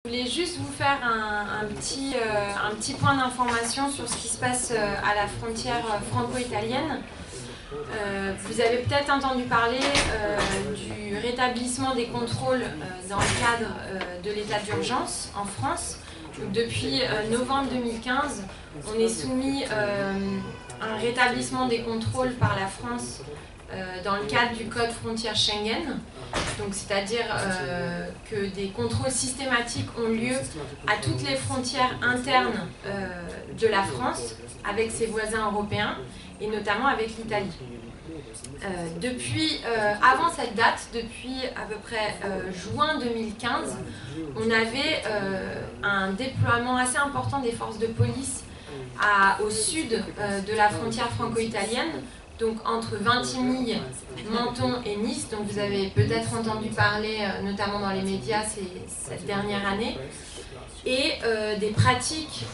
Je voulais juste vous faire un petit point d'information sur ce qui se passe à la frontière franco-italienne. Vous avez peut-être entendu parler du rétablissement des contrôles dans le cadre de l'état d'urgence en France. Donc, depuis novembre 2015, on est soumis à un rétablissement des contrôles par la France dans le cadre du code frontière Schengen. Donc, c'est-à-dire que des contrôles systématiques ont lieu à toutes les frontières internes de la France avec ses voisins européens et notamment avec l'Italie. Depuis avant cette date, depuis à peu près juin 2015, on avait un déploiement assez important des forces de police au sud de la frontière franco-italienne, donc entre Vintimille, Menton et Nice. Donc vous avez peut-être entendu parler, notamment dans les médias cette dernière année, et des pratiques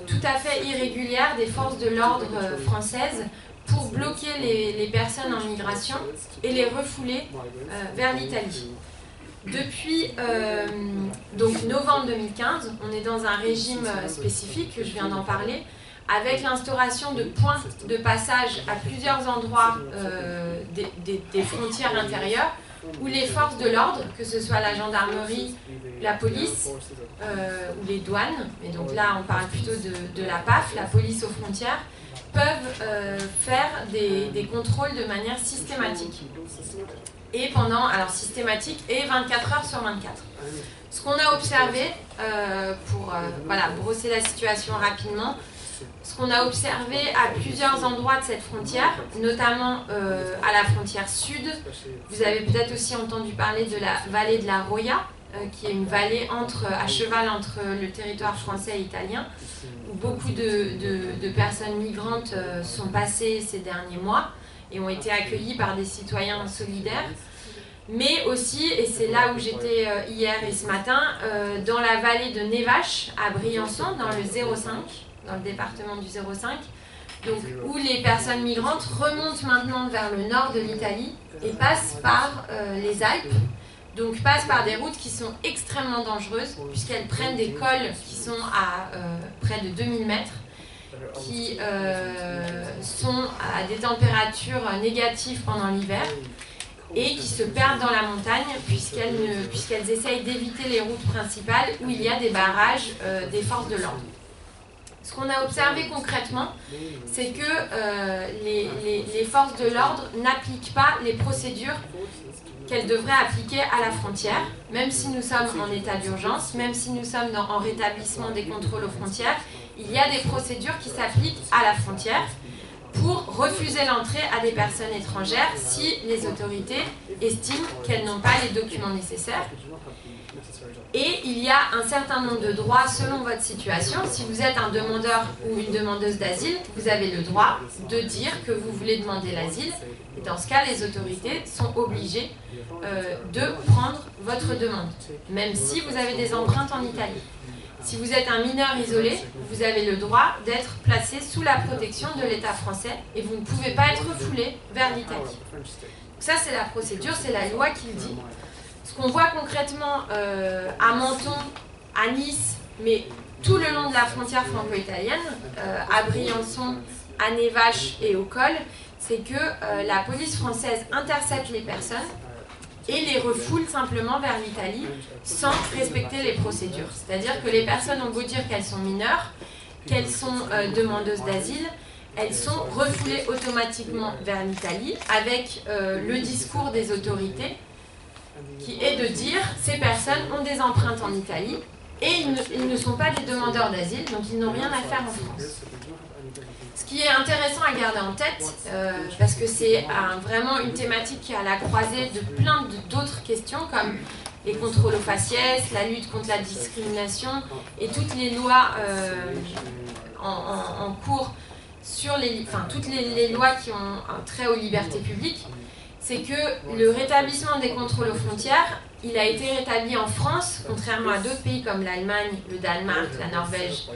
tout à fait irrégulières des forces de l'ordre françaises pour bloquer les personnes en migration et les refouler vers l'Italie. Depuis donc novembre 2015, on est dans un régime spécifique, je viens d'en parler, avec l'instauration de points de passage à plusieurs endroits des frontières intérieures, où les forces de l'ordre, que ce soit la gendarmerie, la police ou les douanes, et donc là on parle plutôt de la PAF, la police aux frontières, peuvent faire des contrôles de manière systématique. Et alors systématique et 24 heures sur 24. Ce qu'on a observé, pour voilà, brosser la situation rapidement, ce qu'on a observé à plusieurs endroits de cette frontière, notamment à la frontière sud, vous avez peut-être aussi entendu parler de la vallée de la Roya, qui est une vallée à cheval entre le territoire français et italien, où beaucoup de personnes migrantes sont passées ces derniers mois et ont été accueillies par des citoyens solidaires. Mais aussi, et c'est là où j'étais hier et ce matin, dans la vallée de Nevache, à Briançon, dans le 05, dans le département du 05, donc, où les personnes migrantes remontent maintenant vers le nord de l'Italie et passent par les Alpes, donc passent par des routes qui sont extrêmement dangereuses, puisqu'elles prennent des cols qui sont à près de 2000 mètres, qui sont à des températures négatives pendant l'hiver, et qui se perdent dans la montagne puisqu'elles essayent d'éviter les routes principales où il y a des barrages des forces de l'ordre. Ce qu'on a observé concrètement, c'est que les forces de l'ordre n'appliquent pas les procédures qu'elles devraient appliquer à la frontière, même si nous sommes en état d'urgence, même si nous sommes en rétablissement des contrôles aux frontières, il y a des procédures qui s'appliquent à la frontière pour refuser l'entrée à des personnes étrangères si les autorités estiment qu'elles n'ont pas les documents nécessaires. Et il y a un certain nombre de droits selon votre situation. Si vous êtes un demandeur ou une demandeuse d'asile, vous avez le droit de dire que vous voulez demander l'asile. Et dans ce cas, les autorités sont obligées de prendre votre demande, même si vous avez des empreintes en Italie. Si vous êtes un mineur isolé, vous avez le droit d'être placé sous la protection de l'État français et vous ne pouvez pas être refoulé vers l'Italie. Ça, c'est la procédure, c'est la loi qui le dit. Ce qu'on voit concrètement à Menton, à Nice, mais tout le long de la frontière franco-italienne, à Briançon, à Nevache et au Col, c'est que la police française intercepte les personnes et les refoule simplement vers l'Italie sans respecter les procédures. C'est-à-dire que les personnes ont beau dire qu'elles sont mineures, qu'elles sont demandeuses d'asile, elles sont refoulées automatiquement vers l'Italie avec le discours des autorités qui est de dire ces personnes ont des empreintes en Italie et ils ne sont pas des demandeurs d'asile, donc ils n'ont rien à faire en France. Ce qui est intéressant à garder en tête, parce que c'est vraiment une thématique qui est à la croisée de plein d'autres questions, comme les contrôles aux faciès, la lutte contre la discrimination et toutes les lois en cours sur toutes les lois qui ont un trait aux libertés publiques, c'est que le rétablissement des contrôles aux frontières, il a été rétabli en France, contrairement à d'autres pays comme l'Allemagne, le Danemark, la Norvège,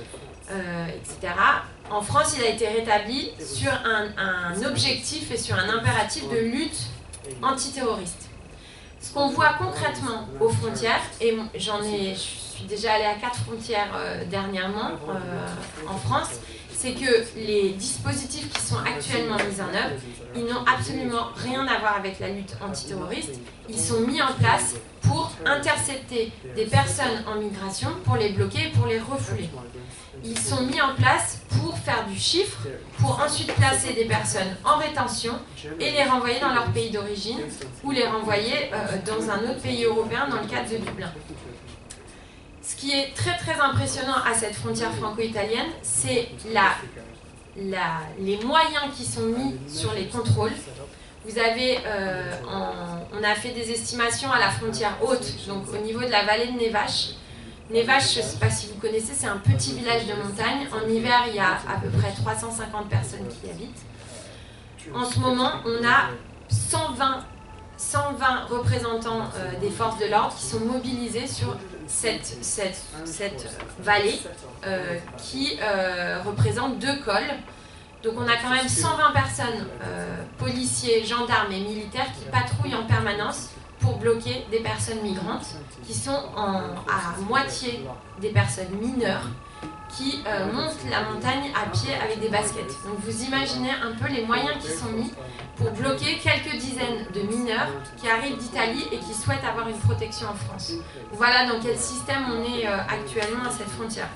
etc. En France, il a été rétabli sur un objectif et sur un impératif de lutte antiterroriste. Ce qu'on voit concrètement aux frontières, et je suis déjà allée à 4 frontières dernièrement en France, c'est que les dispositifs qui sont actuellement mis en œuvre, ils n'ont absolument rien à voir avec la lutte antiterroriste. Ils sont mis en place pour intercepter des personnes en migration, pour les bloquer et pour les refouler. Ils sont mis en place pour faire du chiffre, pour ensuite placer des personnes en rétention et les renvoyer dans leur pays d'origine ou les renvoyer dans un autre pays européen dans le cadre de Dublin. Ce qui est très très impressionnant à cette frontière franco-italienne, c'est les moyens qui sont mis sur les contrôles. Vous avez, on a fait des estimations à la frontière haute, donc au niveau de la vallée de Nevache. Nevache, je ne sais pas si vous connaissez, c'est un petit village de montagne. En hiver, il y a à peu près 350 personnes qui y habitent. En ce moment, on a 120 représentants des forces de l'ordre qui sont mobilisés sur cette vallée qui représente 2 cols. Donc on a quand même 120 personnes, policiers, gendarmes et militaires qui patrouillent en permanence pour bloquer des personnes migrantes qui sont à moitié des personnes mineures qui montent la montagne à pied avec des baskets. Donc vous imaginez un peu les moyens qui sont mis pour bloquer quelques dizaines de mineurs qui arrivent d'Italie et qui souhaitent avoir une protection en France. Voilà dans quel système on est actuellement à cette frontière.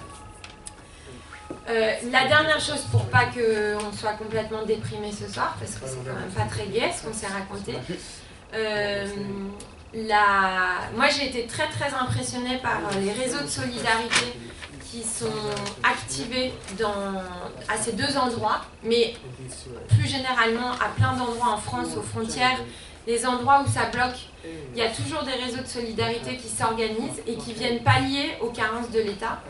La dernière chose, pour pas qu'on soit complètement déprimé ce soir, parce que c'est quand même pas très gai ce qu'on s'est raconté, moi j'ai été très très impressionnée par les réseaux de solidarité qui sont activés à ces 2 endroits, mais plus généralement à plein d'endroits en France, aux frontières, les endroits où ça bloque. Il y a toujours des réseaux de solidarité qui s'organisent et qui viennent pallier aux carences de l'État.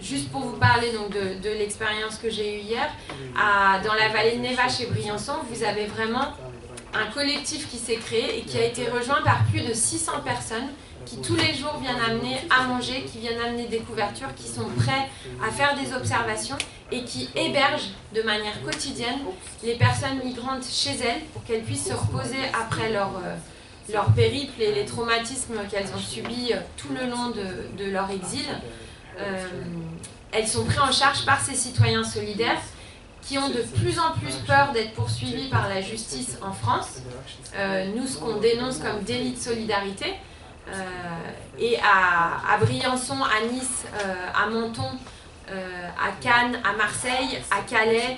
Juste pour vous parler donc, de l'expérience que j'ai eue hier, dans la vallée de Nevache et Briançon, vous avez vraiment un collectif qui s'est créé et qui a été rejoint par plus de 600 personnes qui tous les jours viennent amener à manger, qui viennent amener des couvertures, qui sont prêts à faire des observations et qui hébergent de manière quotidienne les personnes migrantes chez elles pour qu'elles puissent se reposer après leur périple et les traumatismes qu'elles ont subis tout le long de leur exil. Elles sont prises en charge par ces citoyens solidaires qui ont de plus en plus peur d'être poursuivis par la justice en France. Nous, ce qu'on dénonce comme délit de solidarité, et à Briançon, à Nice, à Menton, à Cannes, à Marseille, à Calais,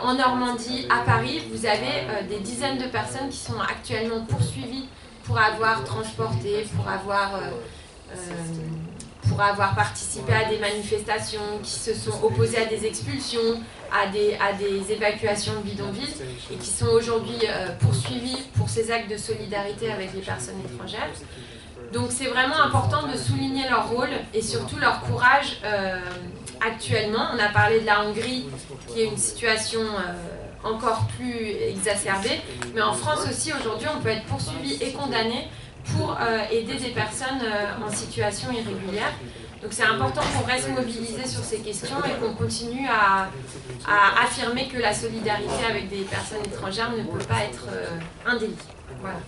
en Normandie, à Paris, vous avez des dizaines de personnes qui sont actuellement poursuivies pour avoir transporté, pour avoir participé à des manifestations, qui se sont opposées à des expulsions, à des évacuations de bidonvilles, et qui sont aujourd'hui poursuivis pour ces actes de solidarité avec les personnes étrangères. Donc c'est vraiment important de souligner leur rôle et surtout leur courage actuellement. On a parlé de la Hongrie, qui est une situation encore plus exacerbée, mais en France aussi, aujourd'hui, on peut être poursuivi et condamné pour aider des personnes en situation irrégulière. Donc c'est important qu'on reste mobilisé sur ces questions et qu'on continue à affirmer que la solidarité avec des personnes étrangères ne peut pas être un délit. Voilà.